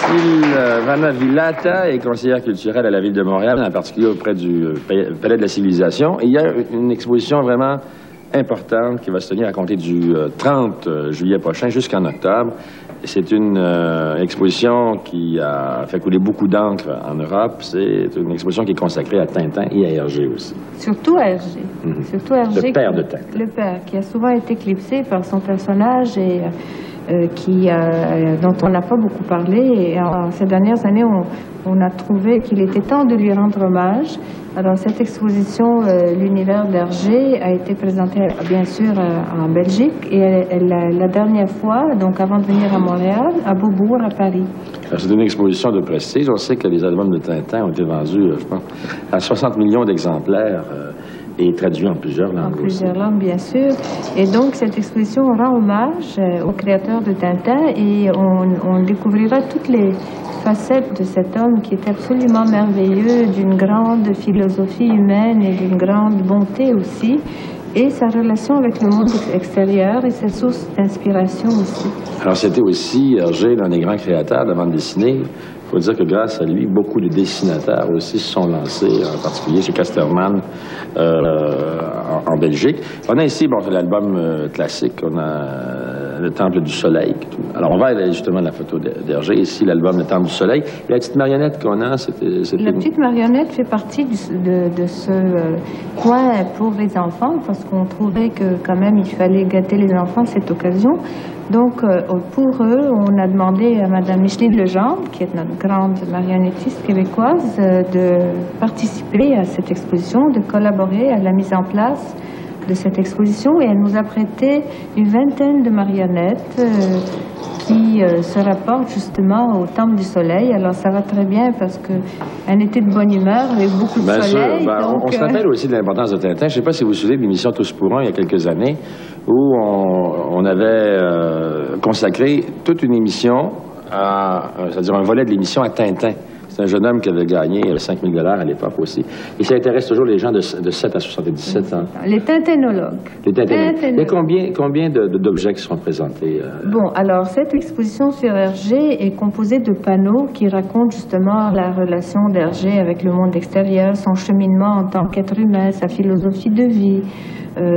Silvana Villata est conseillère culturelle à la Ville de Montréal, en particulier auprès du Palais de la Civilisation. Et il y a une exposition vraiment importante qui va se tenir à compter du 30 juillet prochain jusqu'en octobre. C'est une exposition qui a fait couler beaucoup d'encre en Europe. C'est une exposition qui est consacrée à Tintin et à Hergé aussi. Surtout à Hergé. Surtout Hergé. Le père de Tintin. Le père, qui a souvent été éclipsé par son personnage et dont on n'a pas beaucoup parlé. Et en ces dernières années, on a trouvé qu'il était temps de lui rendre hommage. Alors, cette exposition, l'univers d'Hergé, a été présentée, bien sûr, en Belgique. Et la dernière fois, donc avant de venir à Montréal, à Beaubourg, à Paris. C'est une exposition de prestige. On sait que les albums de Tintin ont été vendus, je pense, à 60 millions d'exemplaires. Et traduit en plusieurs langues. En plusieurs langues, bien sûr. Et donc, cette exposition rend hommage au créateur de Tintin et on découvrira toutes les facettes de cet homme qui est absolument merveilleux, d'une grande philosophie humaine et d'une grande bonté aussi, et sa relation avec le monde extérieur et ses sources d'inspiration aussi. Alors, c'était aussi Hergé, l'un des grands créateurs de la bande dessinée. Il faut dire que grâce à lui, beaucoup de dessinateurs aussi se sont lancés, en particulier chez Casterman en Belgique. On a ici, bon, l'album classique, on a Le Temple du Soleil. Alors, on va aller justement à la photo d'Hergé. Ici, l'album Le Temple du Soleil. Et la petite marionnette qu'on a, c'était... La petite marionnette fait partie de ce coin pour les enfants, parce qu'on trouvait que quand même, il fallait gâter les enfants à cette occasion. Donc, pour eux, on a demandé à Mme Micheline Legendre, qui est notre grande marionnettiste québécoise, de participer à cette exposition, de collaborer à la mise en place de cette exposition. Et elle nous a prêté une vingtaine de marionnettes qui se rapportent justement au Temple du Soleil. Alors, ça va très bien parce qu'elle était de bonne humeur, avec beaucoup de soleil. Donc, on se rappelle aussi de l'importance de Tintin. Je ne sais pas si vous vous souvenez de l'émission Tous pour un, il y a quelques années, où on avait consacré toute une émission, c'est-à-dire un volet de l'émission à Tintin. C'est un jeune homme qui avait gagné 5 000 $ à l'époque aussi. Et ça intéresse toujours les gens de 7 à 77 ans. Les tintinologues. Les tintinologues. Il y a combien d'objets qui seront présentés? Bon, alors, cette exposition sur Hergé est composée de panneaux qui racontent justement la relation d'Hergé avec le monde extérieur, son cheminement en tant qu'être humain, sa philosophie de vie,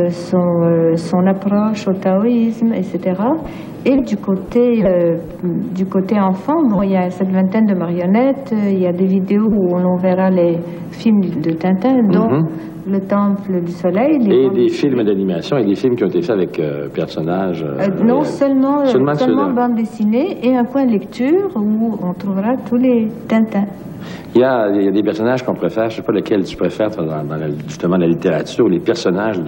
son approche au taoïsme, etc. Et du côté enfant, bon, il y a cette vingtaine de marionnettes, il y a des vidéos où on verra les films de Tintin, dont Le Temple du Soleil. Et des films d'animation et des films qui ont été faits avec personnages... non, seulement bande dessinée et un coin de lecture où on trouvera tous les Tintins. Il y a des personnages qu'on préfère, je ne sais pas lequel tu préfères justement la littérature, les personnages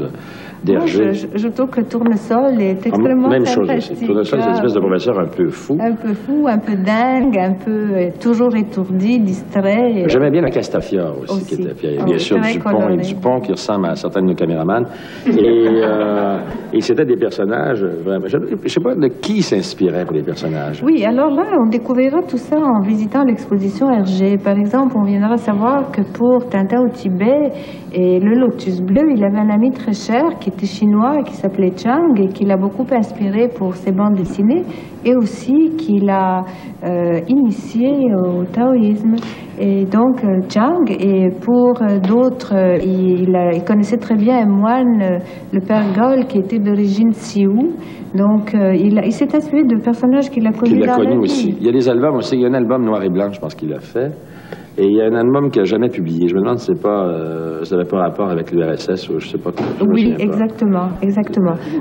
d'Hergé. Je trouve que Tournesol est extrêmement même sympathique. Chose aussi. Tournesol, c'est une espèce de professeur un peu fou. Un peu fou, un peu dingue, un peu toujours étourdi, distrait. J'aimais bien la Castafiore aussi. Qui était, puis, bien sûr, Dupont qui ressemble à certains de nos caméramans. Et c'était des personnages, vraiment, je ne sais pas de qui s'inspirait pour les personnages. Oui, alors là, on découvrira tout ça en visitant l'exposition Hergé. Par exemple, on viendra savoir que pour Tintin au Tibet et le Lotus Bleu, il avait un ami très cher qui était chinois, qui s'appelait Chang, et qui l'a beaucoup inspiré pour ses bandes dessinées, et aussi qui l'a initié au taoïsme. Et donc, Chang, et pour d'autres, il connaissait très bien un moine, le père Gol, qui était d'origine sioux. Donc, il s'est inspiré de personnages qu'il a connus dans la vie. Aussi. Il y a des albums aussi. Il y a un album noir et blanc, je pense qu'il a fait. Et il y a un album qu'il n'a jamais publié. Je me demande si ça n'avait pas rapport avec l'URSS ou je ne sais pas. Oui, exactement.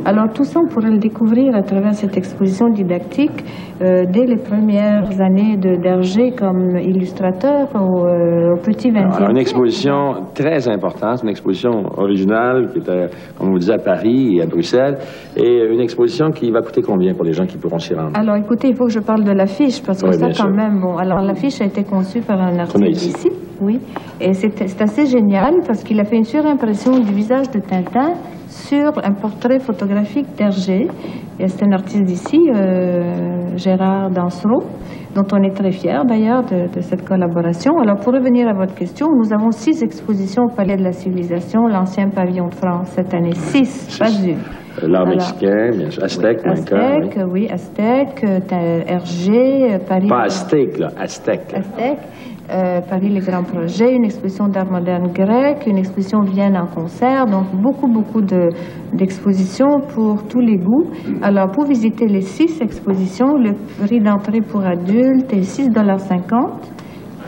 Alors tout ça, on pourrait le découvrir à travers cette exposition didactique dès les premières années d'Hergé comme illustrateur au petit 20e. Une exposition très importante, une exposition originale qui était, comme vous le disiez, à Paris et à Bruxelles. Et une exposition qui va coûter combien pour les gens qui pourront s'y rendre? Alors écoutez, il faut que je parle de l'affiche parce que ça quand même, bon, alors l'affiche a été conçue par un artiste ici, oui, et c'est assez génial parce qu'il a fait une surimpression du visage de Tintin sur un portrait photographique d'Hergé. Et c'est un artiste d'ici, Gérard Dansereau, dont on est très fiers d'ailleurs de cette collaboration. Alors pour revenir à votre question, nous avons 6 expositions au Palais de la Civilisation, l'ancien pavillon de France cette année. 6, pas une. L'art mexicain, bien sûr. Aztèque, Aztèque, oui, Aztèque, Hergé, Paris... Pas Aztèque, là, Aztèque. Aztèque, Paris, les grands projets, une exposition d'art moderne grec, une exposition Vienne en concert, donc beaucoup d'expositions pour tous les goûts. Alors, pour visiter les 6 expositions, le prix d'entrée pour adultes est 6,50 $.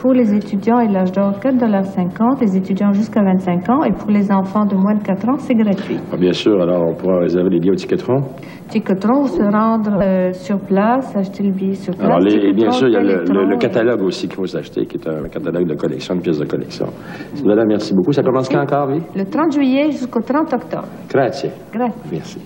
Pour les étudiants et l'âge d'or, 4,50 $, les étudiants jusqu'à 25 ans, et pour les enfants de moins de 4 ans, c'est gratuit. Ah, bien sûr, alors on pourra réserver les billets au Tickettron. Tickettron, ou se rendre sur place, acheter le billet sur place. Alors, bien sûr, il y a le catalogue aussi qu'il faut s'acheter, qui est un catalogue de collection, une pièce de collection. Madame, merci beaucoup. Ça commence quand encore, oui? Le 30 juillet jusqu'au 30 octobre. Grazie. Grazie. Merci.